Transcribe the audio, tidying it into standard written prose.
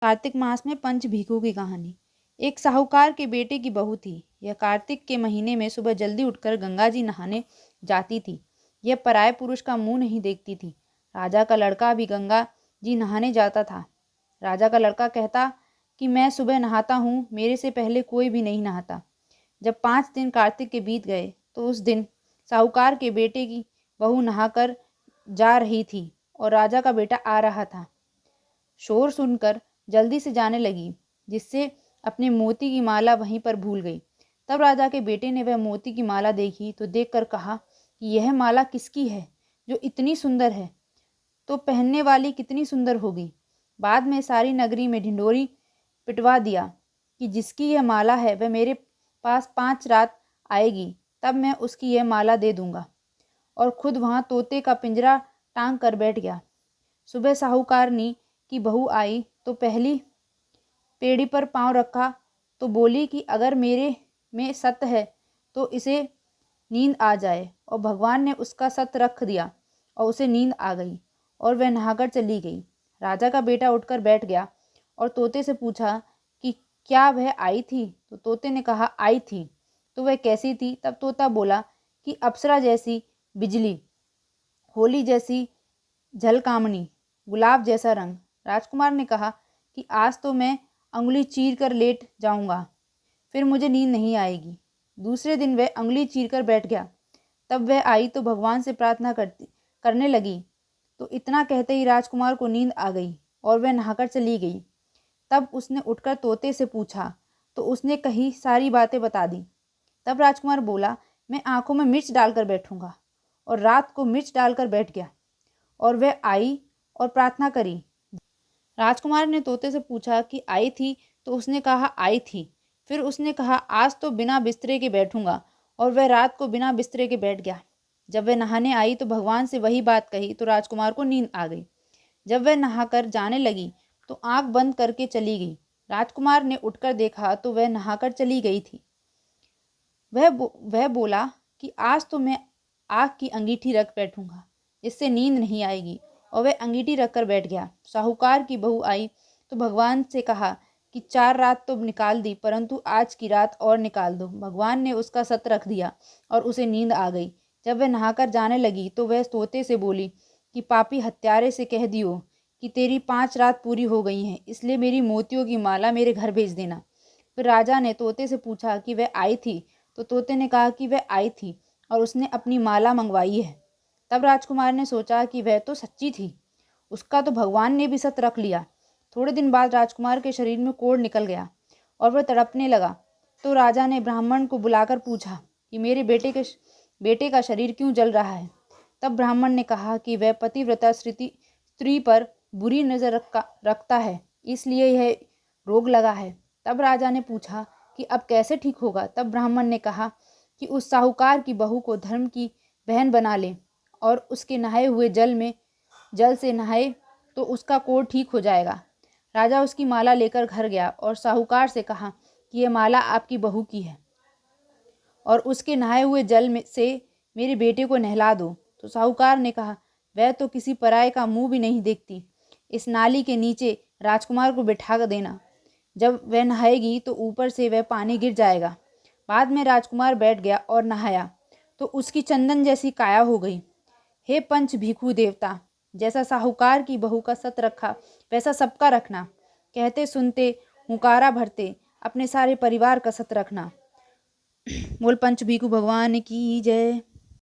कार्तिक मास में पंच भीखू की कहानी। एक साहूकार के बेटे की बहू थी। यह कार्तिक के महीने में सुबह जल्दी उठकर गंगा जी नहाने जाती थी। यह पराये पुरुष का मुंह नहीं देखती थी। राजा का लड़का भी गंगा जी नहाने जाता था। राजा का लड़का कहता कि मैं सुबह नहाता हूँ, मेरे से पहले कोई भी नहीं नहाता। जब 5 दिन कार्तिक के बीत गए तो उस दिन साहूकार के बेटे की बहू नहाकर जा रही थी और राजा का बेटा आ रहा था। शोर सुनकर जल्दी से जाने लगी, जिससे अपने मोती की माला वहीं पर भूल गई। तब राजा के बेटे ने वह मोती की माला देखी तो देखकर कहा कि यह माला किसकी है जो इतनी सुंदर है, तो पहनने वाली कितनी सुंदर होगी। बाद में सारी नगरी में ढिंढोरी पिटवा दिया कि जिसकी यह माला है वह मेरे पास 5 रात आएगी, तब मैं उसकी यह माला दे दूंगा। और खुद वहां तोते का पिंजरा टांग कर बैठ गया। सुबह साहूकारनी की बहू आई तो पहली पेड़ी पर पांव रखा तो बोली कि अगर मेरे में सत्य है तो इसे नींद आ जाए। और भगवान ने उसका सत्य रख दिया और उसे नींद आ गई और वह नहाकर चली गई। राजा का बेटा उठकर बैठ गया और तोते से पूछा कि क्या वह आई थी? तो तोते ने कहा आई थी। तो वह कैसी थी? तब तोता बोला कि अप्सरा जैसी बिजली, होली जैसी झलकामनी, गुलाब जैसा रंग। राजकुमार ने कहा कि आज तो मैं अंगुली चीर कर लेट जाऊंगा, फिर मुझे नींद नहीं आएगी। दूसरे दिन वह अंगुली चीर कर बैठ गया। तब वह आई तो भगवान से प्रार्थना करने लगी। तो इतना कहते ही राजकुमार को नींद आ गई और वह नहाकर चली गई। तब उसने उठकर तोते से पूछा तो उसने कही सारी बातें बता दी। तब राजकुमार बोला, मैं आंखों में मिर्च डालकर बैठूंगा। और रात को मिर्च डालकर बैठ गया और वह आई और प्रार्थना करी। राजकुमार ने तोते से पूछा कि आई थी? तो उसने कहा आई थी। फिर उसने कहा आज तो बिना बिस्तरे के बैठूंगा और वह रात को बिना बिस्तरे के बैठ गया। जब वह नहाने आई तो भगवान से वही बात कही तो राजकुमार को नींद आ गई। जब वह नहाकर जाने लगी तो आंख बंद करके चली गई। राजकुमार ने उठकर देखा तो वह नहाकर चली गई थी। वह बोला कि आज तो मैं आँख की अंगीठी रख बैठूंगा, इससे नींद नहीं आएगी। और वह अंगीठी रखकर बैठ गया। साहूकार की बहू आई तो भगवान से कहा कि 4 रात तो निकाल दी, परंतु आज की रात और निकाल दो। भगवान ने उसका सत रख दिया और उसे नींद आ गई। जब वह नहाकर जाने लगी तो वह तोते से बोली कि पापी हत्यारे से कह दियो कि तेरी 5 रात पूरी हो गई हैं, इसलिए मेरी मोतियों की माला मेरे घर भेज देना। फिर राजा ने तोते से पूछा कि वह आई थी? तो तोते ने कहा कि वह आई थी और उसने अपनी माला मंगवाई है। तब राजकुमार ने सोचा कि वह तो सच्ची थी, उसका तो भगवान ने भी सत रख लिया। थोड़े दिन बाद राजकुमार के शरीर में कोढ़ निकल गया और वह तड़पने लगा। तो राजा ने ब्राह्मण को बुलाकर पूछा कि मेरे बेटे का शरीर क्यों जल रहा है? तब ब्राह्मण ने कहा कि वह पतिव्रता स्त्री पर बुरी नजर रखता है, इसलिए यह रोग लगा है। तब राजा ने पूछा कि अब कैसे ठीक होगा? तब ब्राह्मण ने कहा कि उस साहूकार की बहू को धर्म की बहन बना ले और उसके नहाए हुए जल से नहाए तो उसका कोढ़ ठीक हो जाएगा। राजा उसकी माला लेकर घर गया और साहूकार से कहा कि यह माला आपकी बहू की है और उसके नहाए हुए जल में से मेरे बेटे को नहला दो। तो साहूकार ने कहा वह तो किसी पराये का मुंह भी नहीं देखती, इस नाली के नीचे राजकुमार को बिठा कर देना। जब वह नहाएगी तो ऊपर से वह पानी गिर जाएगा। बाद में राजकुमार बैठ गया और नहाया तो उसकी चंदन जैसी काया हो गई। हे पंच भीखू देवता, जैसा साहूकार की बहू का सत रखा वैसा सबका रखना। कहते सुनते हुंकारा भरते अपने सारे परिवार का सत रखना। बोल पंच भीखू भगवान की जय।